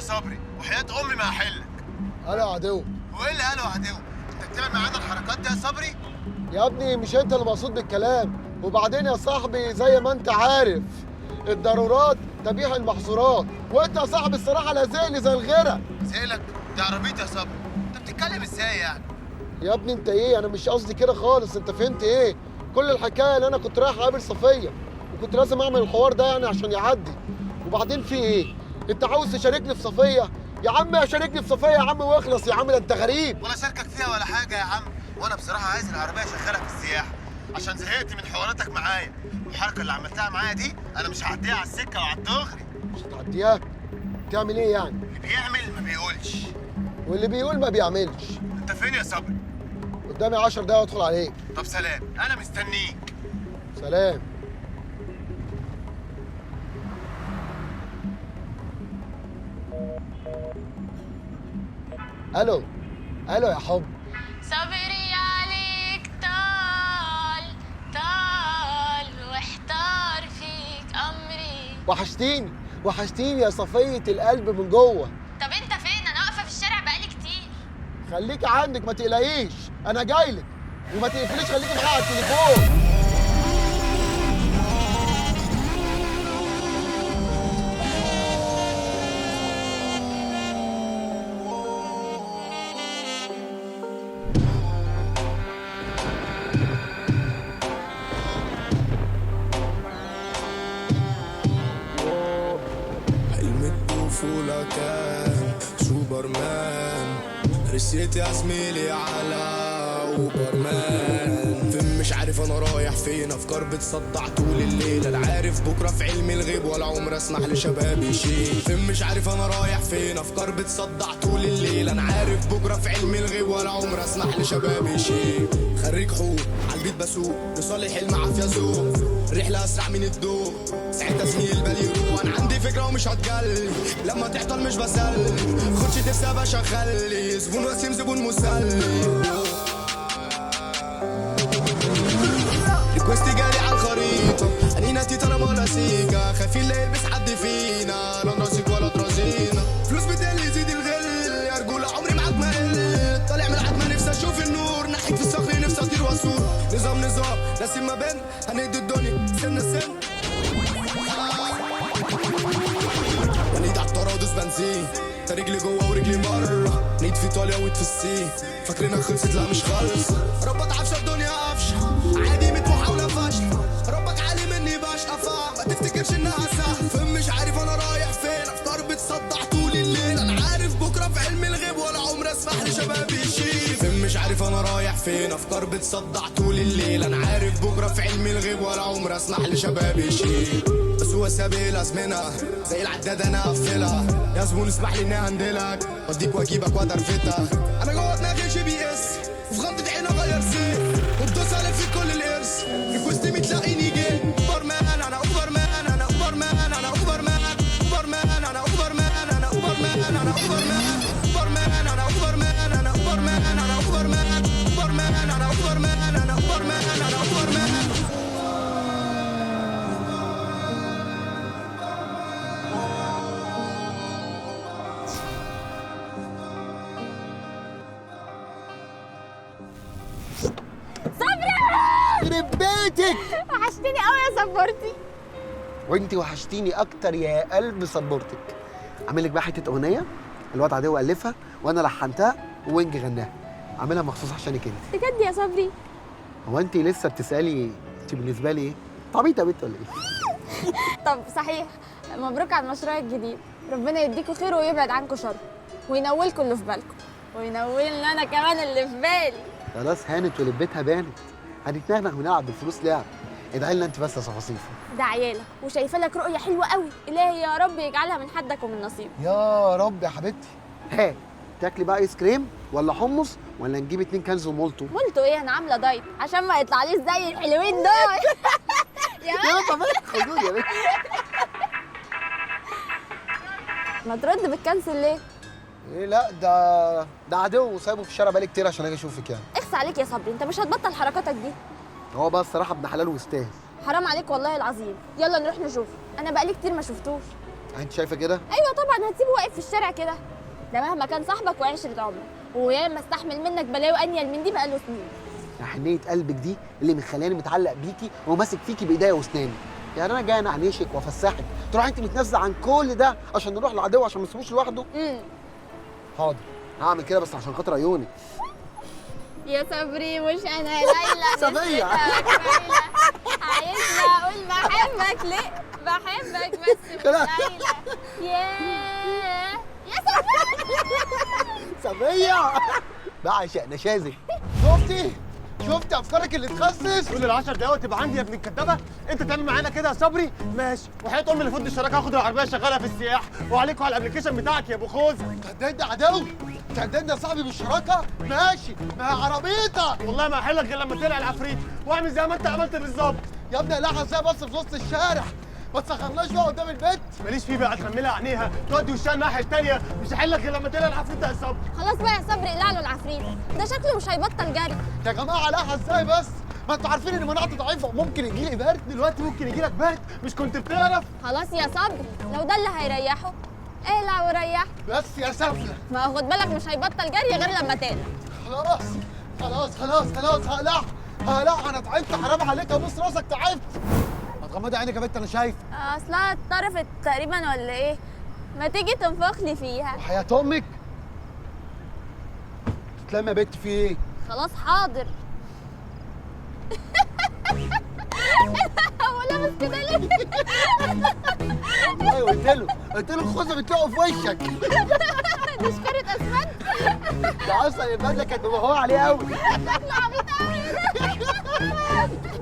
صبري، وحياة امي ما هحلك. انا عدو. وايه اللي قاله عدو؟ انت بتعمل معانا الحركات دي يا صبري؟ يا ابني مش انت اللي مقصود بالكلام. وبعدين يا صاحبي زي ما انت عارف الضرورات تبيح المحظورات، وانت يا صاحبي الصراحه لازقني زي الغيره. سيلك دي عربيتي يا صبري، انت بتتكلم ازاي يعني؟ يا ابني انت ايه؟ انا مش قصدي كده خالص، انت فهمت ايه؟ كل الحكايه ان انا كنت رايح اقابل صفيه، وكنت لازم اعمل الحوار ده يعني عشان يعدي. وبعدين في ايه؟ انت عاوز تشاركني في صفيه؟ يا عم اشاركني في صفيه يا عم واخلص يا عم، ده انت غريب. ولا شاركك فيها ولا حاجه يا عم، وانا بصراحه عايز العربيه اشغلها في السياحه عشان زهقت من حواراتك معايا، والحركه اللي عملتها معايا دي انا مش هعديها على السكه وعلى الدغري. مش هتعديها؟ تعمل ايه يعني؟ اللي بيعمل ما بيقولش، واللي بيقول ما بيعملش. انت فين يا صبري؟ قدامي 10 دقايق وادخل عليك. طب سلام، انا مستنيك. سلام. الو الو يا حب. صبري عليك طال طال واحتار فيك امري. وحشتيني يا صفية القلب من جوه. طب انت فين؟ انا واقفه في الشارع بقالي كتير. خليكي عندك ما تقلقيش، انا جايلك. وما تقفليش، خليكي معايا على التليفون. الطفولة كان سوبرمان، رسيت يا زميلي على اوبرمان. فين مش عارف انا رايح فين، افكار بتصدع طول الليل. انا عارف بكره في علم الغيب ولا عمر اسمح لشبابي يشيل. فين مش عارف انا رايح فين، افكار بتصدع طول الليل. انا عارف بكره في علم الغيب ولا عمر اسمح لشبابي يشيل. خريج حقوق عالبيت بسوق لصالح المعافيه ذوق، رحله اسرع من الضوء ساعتها زميل بالي يروح. انا عندي فكره ومش هتجلي، لما تعطل مش بسلي. خدش ترسى يا باشا خلي زبون وسيم زبون مسلي. ريكوستي جالي على الخريطه، انينا تيتا ولا سيكا. خايفين لا يلبس حد فينا، لا نراسيك ولا ترازينا. فلوس بتقل يزيد الغل، يا رجوله عمري معاك ما قل. طالع من العتمه نفسي اشوف النور، ناحية في الصخر نفسي اطير واسور. نظام ناسي ما بين هنهدي الدنيا سنه سن. ونيد عالطاره ودوس بنزين، انت رجلي جوه ورجلي بره. نيد في ايطاليا ويد في الصين، فاكرينها خلصت لا مش خالص. ربك عفشه الدنيا قفشه، عادي 100 محاوله فاشله. ربك عالي مني بشقى، ما تفتكرش انها سهل. فين مش عارف انا رايح فين، افكار بتصدع طول الليل. انا عارف بكره في علم الغيب ولا عمر اسمح لشبابي يشيل. فين مش عارف انا رايح فين، افكار بتصدع طول الليل. انا عارف بكره في علم الغيب ولا عمر اسمح لشبابي يشيل. بس هو سابق الازمنه زي العداد انا اقفلها. يا زبون اسمح لي اني هندلك واديك واجيبك وادرفتك. انا جوه دماغي جي بي اس، وفي غمضة عين اغير سيف وبدوس الف في كل الارث. ريكوستي متلاقيني جاي اوبرمان. انا اوبرمان انا اوبرمان انا اوبرمان اوبرمان انا اوبرمان انا اوبرمان انا اوبرمان اوبرمان انا اوبرمان انا اوبرمان انا اوبرمان اوبرمان انا اوبرمان انا اوبرمان انا اوبرمان. يخرب بيتك. وحشتني قوي يا صبرتي. وانت وحشتيني اكتر يا قلب صبرتك. عامل لك بقى حته اغنيه الواد عدو الفها وانا لحنتها ووينج غناها، عاملها مخصوص عشانك انت. بجد يا صبري؟ هو انت لسه بتسالي انت بالنسبه لي ايه؟ طبيعي يا بنت ولا ايه؟ طب صحيح، مبروك على المشروع الجديد. ربنا يديكوا خير ويبعد عنكم شر، وينولكم اللي في بالكم، وينولنا انا كمان اللي في بالي. خلاص هانت ولبتها بانت، هنتنغنغ ونلعب بالفلوس لعب. ادعي لنا انت بس يا صفاصيفه. ده عيالك وشايفه لك رؤيه حلوه قوي، الهي يا رب يجعلها من حدك ومن نصيبك. يا رب يا حبيبتي. ها تاكلي بقى ايس كريم ولا حمص ولا نجيب 2 كنز ومولتو؟ مولتو ايه؟ انا عامله دايت عشان ما يطلعليش زي الحلوين دول. يا طبعا خدوني يا بنت. ما ترد بتكنسل ليه؟ ايه لا ده عدو سايبه في الشارع بقالي كتير عشان اجي اشوفك يعني. اخس عليك يا صبري، انت مش هتبطل حركاتك دي. هو بقى الصراحه ابن حلال ويستاهل. حرام عليك والله العظيم. يلا نروح نشوف، انا بقالي كتير ما شفتوش. انت شايفه كده؟ ايوه طبعا، هتسيبه واقف في الشارع كده؟ ده مهما كان صاحبك وعشره عمرك، وياما استحمل منك بلاوي انيل من دي بقاله سنين. حنيه قلبك دي اللي مخلاني متعلق بيكي وماسك فيكي بايديا واسناني. يعني انا جاي اعنشك وافسحك، تروح انت متنازله عن كل ده عشان نروح لعدو عشان ما نسيبوش لوحده؟ حاضر، هعمل كده بس عشان خاطر عيونك. يا صبري مش انا ليلى صبية. عايزني اقول بحبك ليه؟ بحبك بس مش خلاص. ليلى. يا صبري. صبية بعشق نشازك. شفتي افكارك اللي تخسس؟ كل ال10 دقايق تبقى عندي يا ابن الكدابه. انت تعمل معانا كده يا صبري؟ ماشي، وحياه امي اللي فض الشراكه هاخد العربيه شغالها في السياح وعليكوا على الابلكيشن بتاعك يا ابو خوذ. تهددني عدو؟ تهددني يا صاحبي بالشراكه؟ ماشي، ما هي عربيتك. والله ما هحلك غير لما تقلع العفريت واعمل زي ما انت عملت بالظبط. يا ابني اقلعها ازاي بس في وسط الشارع؟ ما تسخرناش بقى قدام البيت. ماليش فيه بقى، تحملها عينيها تودي وشها الناحيه الثانيه، مش هحلك غير لما تقلع العفريت ده يا صبري. خلاص بقى يا صبري، اقلع له العفريت ده، شكله مش هيبطل جري. يا جماعه اقلعها ازاي بس؟ ما انتوا عارفين ان مناعتي ضعيفه وممكن يجي لي برد. دلوقتي ممكن يجي لك برد، مش كنت بتعرف؟ خلاص يا صبري، لو ده اللي هيريحه اقلع وريح. بس يا سفله. ما هو خد بالك مش هيبطل جري غير لما تقلع. خلاص هقلعها. انا تعبت، حرام عليك، ابص راسك تعبت. ما تغمضي عينك يا بنت، انا شايف. اصلها اتطرفت تقريبا ولا ايه؟ ما تيجي تنفخ لي فيها. وحياة امك تتلم يا بنت، في ايه؟ خلاص حاضر. هو لابس كده ليه؟ ايوه قلت له الخوذه بتقع في وشك. دي شكارة اسمنت. ده اصلا البدله كانت مبهوره عليه قوي. شكله عبيط قوي.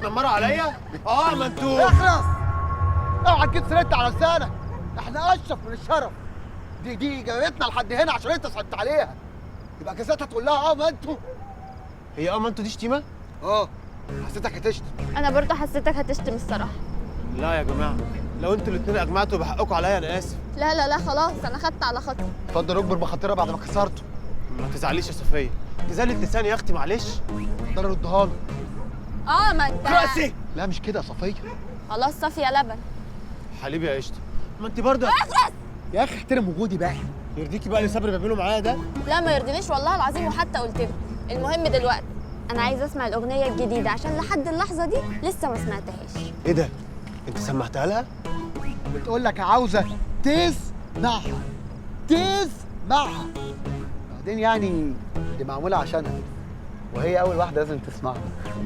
تنمروا عليا؟ ما انتوا اخلص، اوعى تجيب سيرتنا على لسانك، احنا اشرف من الشرف. دي جابتنا لحد هنا عشان انت صعبت عليها، يبقى جزاتها تقول لها ما انتوا. هي ما انتوا دي شتيمه؟ حسيتك هتشتم. انا برضه حسيتك هتشتم الصراحه. لا يا جماعه، لو انتوا الاثنين اجمعتوا بحقكم عليا انا اسف. لا خلاص، انا خدت على خطوه. اتفضل اكبر بخاطرها بعد ما كسرته. ما تزعليش يا صفيه، تزعلي لساني يا اختي معلش. اقدر اردها له. ما انت راسي. لا مش كده يا صفيه. خلاص صافيه لبن. حليبي يا قشطه، ما انت برضه اخرس. يا اخي احترم وجودي بقى. يرضيكي بقى اللي صبري بيعمله معايا ده؟ لا ما يرضينيش والله العظيم، وحتى قلت له. المهم دلوقتي انا عايزه اسمع الاغنيه الجديده عشان لحد اللحظه دي لسه ما سمعتهاش. ايه ده؟ انت سمعتها لها؟ بتقول لك عاوزه تسمعها. بعدين يعني دي معموله عشانها، وهي اول واحده لازم تسمعها.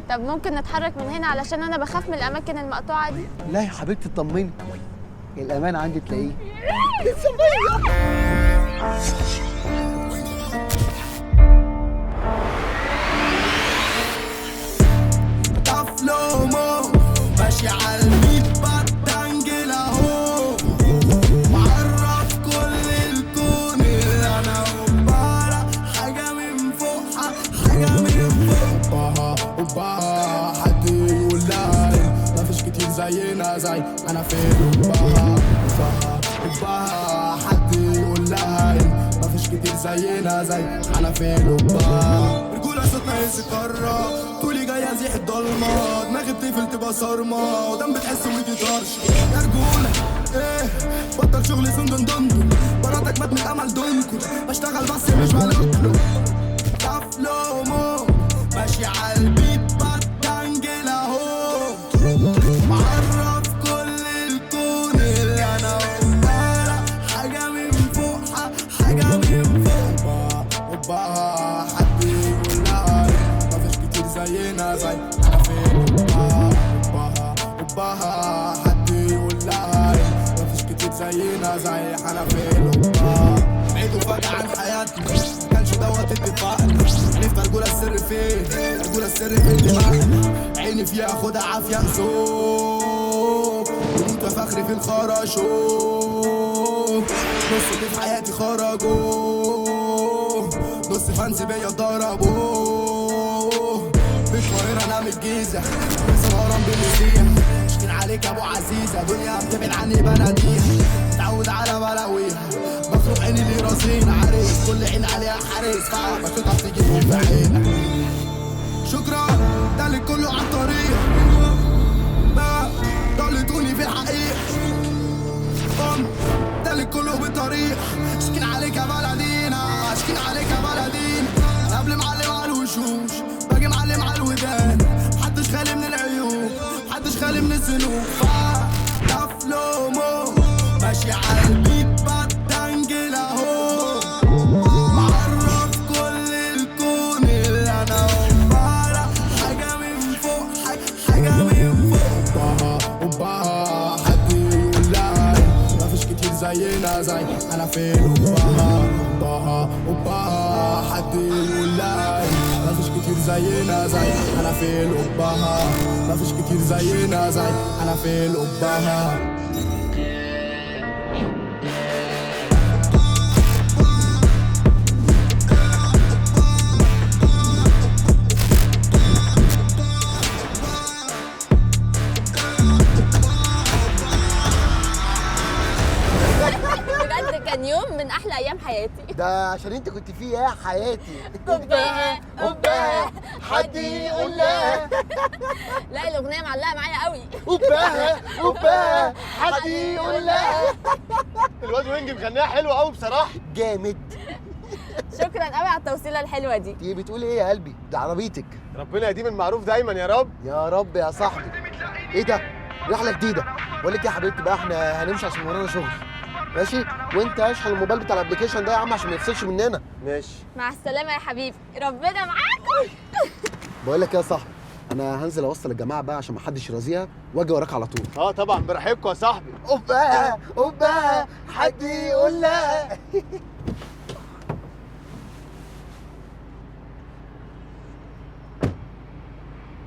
طب ممكن نتحرك من هنا علشان انا بخاف من الاماكن المقطوعه دي. لا يا حبيبتي اطمني، الامان عندي تلاقيه. طفلومو ماشي على الميت بطنجل اهو، معرف كل الكون اللي انا وبارا حاجه من فوقها، حاجه من فوقها. وبها حد يقول لا مفيش كتير زينا زي انا فين. وبها حد يقول لا مفيش كتير زينا زي انا فين. وبها رجوله صوتنا يسكرر طولي جاي ازيح الضلمه، دماغي بتقفل تبقى صارمه ودم بتحس ويجي طرش. يا رجوله بطل شغل سندن دندن، براتك مات من امل دنكو، بشتغل بس مش بلوكلو. طفلومو ماشي على البيت بطنجل اهو، معرف كل الكون اللي انا وبارا حاجه من فوقها، حاجه من فوقها. وبها حد يقول لا مفيش كتير زينا زي انا فين. وبها حد يقول لا مفيش كتير زينا زي انا فين. بعيدوا فجأة عن حياتنا مكانش دوت اتفاقنا، عرفت رجولة السر فين، رجولة السر في دماغنا، عيني فيها خدها عافية زوج، وانت فخري في الخراشوف، نص في حياتي خرجوا، نص فانسي بيا ضربوه، مش قاهرة انا من الجيزة، لسه الهرم بالمسيح، اشكين عليك يا ابو عزيزة، دنيا بتبعد عني بناديها، متعود على بلاويها، بخرج عيني اللي راسين عريس، كل عين عليها حارس، فاهمك تضعف تيجي في عينك. شكرا ده اللي كله عالطريق، ما ضلتوني في الحقيقة. سلوك ده فلومو ماشي على البيت بدنجل اهو معرف كل الكون اللي انا وبعرف حاجة من فوق حاجة من فوق وبها حد يقول لا مفيش كتير زينا زي انا فين وبها حد يقول لا مفيش كتير زينا زي انا فين مفيش كتير زينا زي انا فين بجد كان يوم من احلى ايام حياتي. ده عشان انت كنت فيه يا حياتي. أوبا أوبا حد يقول لا. لا الاغنيه معلقه معايا قوي. اوبا حد يقول لا. الواد وينج مغنيها حلوه قوي بصراحه. جامد. شكرا قوي على التوصيله الحلوه دي. ايه بتقول ايه يا قلبي؟ ده عربيتك. ربنا يديم المعروف دايما يا رب. يا رب يا صاحبي. ايه ده؟ رحله جديده. بقول لك يا حبيبتي بقى احنا هنمشي عشان ورانا شغل. ماشي؟ وانت اشحن الموبايل بتاع الابلكيشن ده يا عم عشان ما يفصلش مننا. ماشي. مع السلامه يا حبيبي، ربنا معاكم. بقول لك يا صاحبي انا هنزل اوصل الجماعه بقى عشان ما حدش يرازيها واجي وراك على طول. طبعا برحبكم يا صاحبي. اوبا حد يقول لا.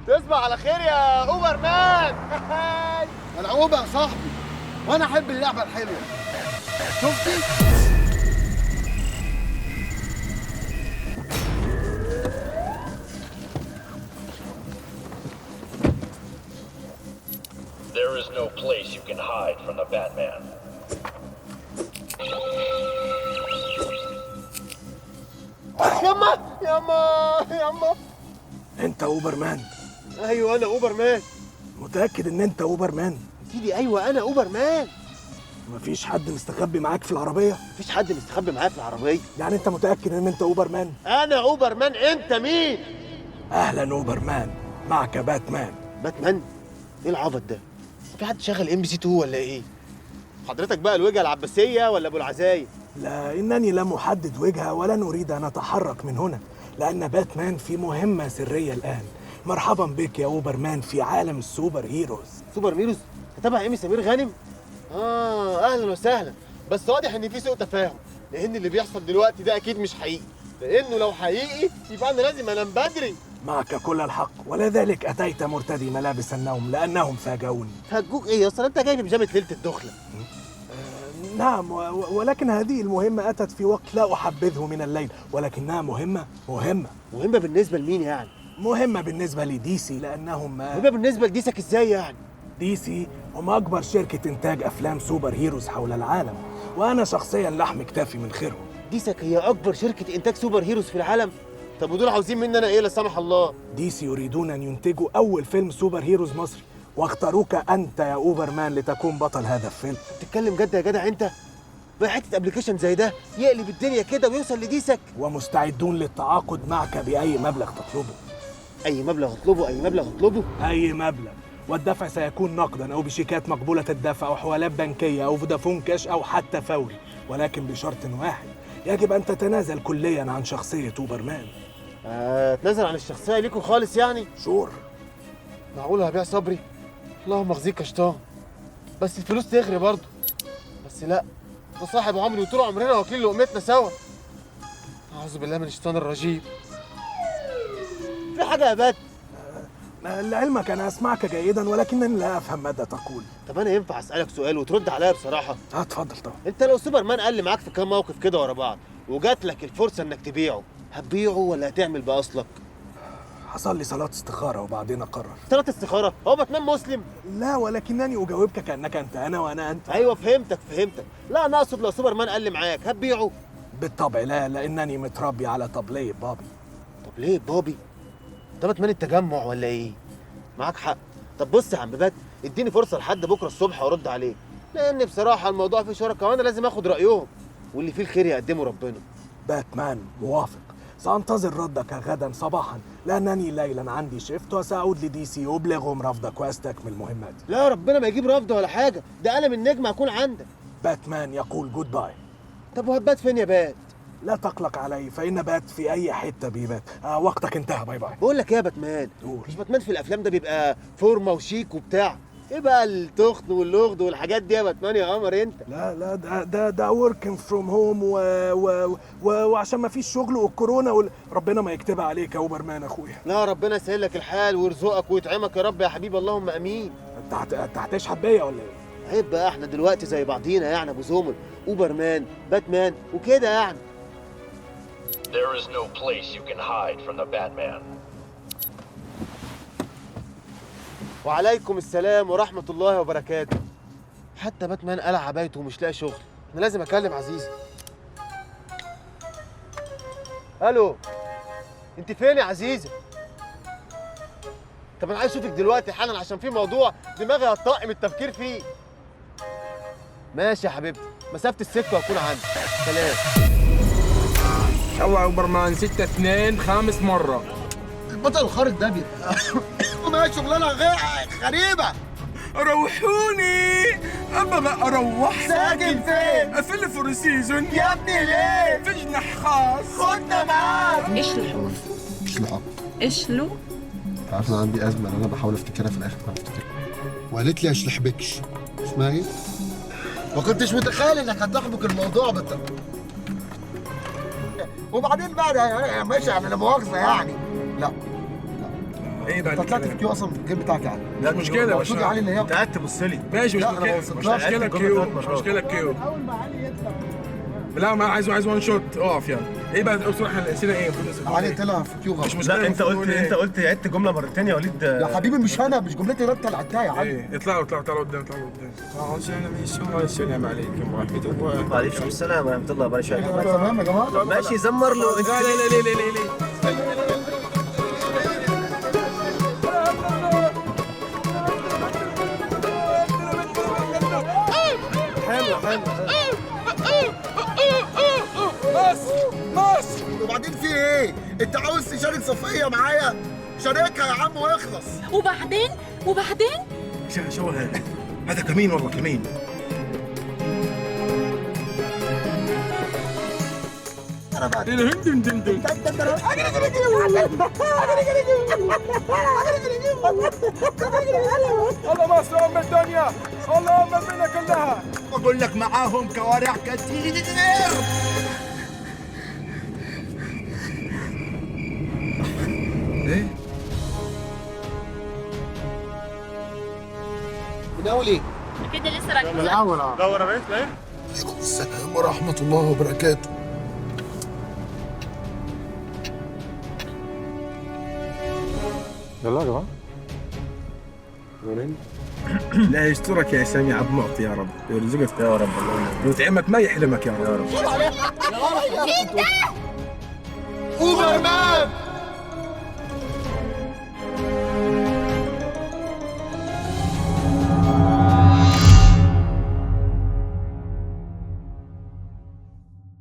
تصبح على خير يا اوبر مان. العوبه يا صاحبي وانا احب اللعبه الحلوه. شفتي؟ There is no place you can hide from the Batman. ياما. انت اوبرمان؟ ايوه انا اوبر مان. متأكد ان انت اوبرمان؟ سيدي ايوه انا اوبر مان. مفيش حد مستخبي معاك في العربية؟ مفيش حد مستخبي معايا في العربيه. يعني انت متأكد ان انت اوبرمان؟ انا اوبر مان. انت مين؟ اهلا اوبرمان، معك باتمان. باتمان؟ ايه العبط ده؟ في حد شغل ام بي سي 2 ولا ايه؟ حضرتك بقى الوجهه العباسيه ولا ابو العزايم؟ لا، انني لم احدد وجهة ولن اريد ان اتحرك من هنا، لان باتمان في مهمة سرية الان. مرحبا بك يا اوبرمان في عالم السوبر هيروز. سوبر ميروز؟ تتابع ايمي سمير غانم؟ اهلا وسهلا. بس واضح ان في سوء تفاهم، لان اللي بيحصل دلوقتي ده اكيد مش حقيقي، لانه لو حقيقي يبقى انا لازم انام بدري. معك كل الحق، ولذلك اتيت مرتدي ملابس النوم لانهم فاجئوني. هتجوك ايه يا اسطى؟ انت جاي بيجامه ليله الدخله. نعم، ولكن هذه المهمة أتت في وقت لا أحبذه من الليل، ولكنها مهمة. مهمه بالنسبه لمين يعني؟ مهمة بالنسبة لدي سي، لأنهم مهمه بالنسبه لديسك ازاي يعني؟ دي سي هم أكبر شركة إنتاج أفلام سوبر هيروز حول العالم، وأنا شخصياً لحم كتافي من خيرهم. ديسك هي اكبر شركه انتاج سوبر هيروز في العالم؟ طب ودول عاوزين مننا ايه لا سمح الله؟ دي سي يريدون أن ينتجوا أول فيلم سوبر هيروز مصري، واختاروك أنت يا أوبرمان لتكون بطل هذا الفيلم. بتتكلم جد يا جدع انت؟ بقى حته ابلكيشن زي ده يقلب الدنيا كده ويوصل لديسك؟ ومستعدون للتعاقد معك بأي مبلغ تطلبه. اي مبلغ اطلبه؟ اي مبلغ اطلبه؟ أي مبلغ، والدفع سيكون نقداً أو بشيكات مقبولة الدفع أو حوالات بنكية أو فودافون كاش أو حتى فوري، ولكن بشرط واحد: يجب أن تتنازل كلياً عن شخصية أوبرمان. اتنازل عن الشخصيه ليكوا خالص يعني؟ شور. معقول هبيع صبري؟ اللهم اخزيك يا شيطان. بس الفلوس تغري برضه. بس لا، ده صاحب عمري وطول عمرنا واكلين لقمتنا سوا. اعوذ بالله من الشيطان الرجيم. في حاجه يا بات؟ لعلمك أنا أسمعك جيداً ولكنني لا أفهم ماذا تقول. طب انا ينفع اسالك سؤال وترد عليا بصراحه؟ اتفضل طبعا. انت لو سوبرمان قال لي معاك في كام موقف كده ورا بعض وجات لك الفرصه انك تبيعه، هتبيعه ولا هتعمل باصلك؟ حصل لي صلاة استخارة وبعدين أقرر. صلاة استخاره؟ هو باتمان مسلم؟ لا، ولكنني أجاوبك كأنك أنت أنا وأنا أنت. ايوه فهمتك. لا انا اقصد لو سوبرمان قال لي معاك هتبيعه؟ بالطبع لا، لأنني متربي على طبلية بابي. طب ليه بابي؟ ده باتمان التجمع ولا ايه؟ معاك حق. طب بص يا عم بات، اديني فرصه لحد بكره الصبح وارد عليك، لان بصراحه الموضوع فيه شركاء وانا لازم اخد رايهم، واللي فيه الخير يقدمه ربنا. باتمان موافق، سأنتظر ردك غدا صباحا، لأنني ليلا عندي شيفت وسأعود لدي سي أبلغهم رفضك وأستكمل مهمتي. لا ربنا ما يجيب رفض ولا حاجه، ده قلم النجم هكون عندك. باتمان يقول جود باي. طب وهتبات فين يا بات؟ لا تقلق علي، فإن بات في أي حتة بيبات. وقتك انتهى، باي باي. بقول لك ايه يا باتمان؟ قول. مش باتمان في الافلام ده بيبقى فورمه وشيك وبتاع؟ ايه بقى التخن واللغد والحاجات دي يا باتمان يا قمر انت؟ لا ده working from home وعشان ما فيش شغل والكورونا ربنا ما يكتبها عليك يا اوبرمان اخويا. لا ربنا يسهل لك الحال ويرزقك ويطعمك يا رب يا حبيبي، اللهم امين. انت هتشحت بيا ولا ايه؟ عيب بقى، احنا دلوقتي زي بعضينا يعني، ابو زمر، اوبرمان، باتمان وكده يعني. There is no place you can hide from the Batman. وعليكم السلام ورحمة الله وبركاته. حتى باتمان قلع عبايته ومش لاقي شغل، انا لازم اكلم عزيزة. الو، انت فين يا عزيزة؟ طب انا عايز اشوفك دلوقتي حالا عشان في موضوع دماغي هتطقم التفكير فيه. ماشي يا حبيبتي، مسافة السكة وهكون عندك. سلام. الله يا اوبرمان 6-2 خامس مرة. البطل الخارق ده بيبقى ما شغلانه غريبه. روحوني، ابى بقى اروح. ساكن فين؟ في الفور سيزون يا ابني ليه؟ في جناح خاص. خدنا معاك. ايش الحروف؟ مش لحق. ايش له؟ انت عارف انا عندي ازمه ان انا بحاول افتكرها في الاخر ما بفتكرها. وقالت لي اشلحبكش. اسمها ايه؟ ما كنتش متخيل انك هتحبك الموضوع وبعدين بقى ده ماشي لا مؤاخذه يعني. لا ايه بقى انت طلعت في كيو اصلا في الجيم بتاعك يعني. لا مشكلة يا المفروض باشا. يا علي ان هي انت قاعد تبص لي. ماشي مش لا، أنا ما مشكلة، مش وصلتلهاش. مشكلة كيو، مش مشكلة كيو. لا ما عايز وان شوت اقف يعني. ايه بقى احنا نسينا ايه؟ علي طلع في كيو غلط. مش مشكلة. انت قلت عدت جملة مرتين يا وليد. يا حبيبي مش انا، مش جملتي اللي انت اللي عدتها يا علي. ايه اطلعوا قدام. السلام عليكم ورحمة الله. وعليكم السلام ورحمة الله وبركاته. تمام يا جماعه. ماشي زمر له. ليه مصر. وبعدين في ايه؟ انت عاوز تشارك صفيه معايا؟ شاركها يا عم واخلص. وبعدين شو هذا كمين والله كمين. الله مصر ام الدنيا، الله ام الدنيا كلها. بقول لك معاهم كوارع كتير. ايه؟ مناولي. كده لسه راجعين. الاول دور يا بنت. ايه؟ عليكم السلام ورحمه الله وبركاته. يلا يا جماعه. لا يسترك يا سامي عبد معطي يا رب، يرزقك يا رب، الله ويطعمك ما يحرمك يا رب. مين ده؟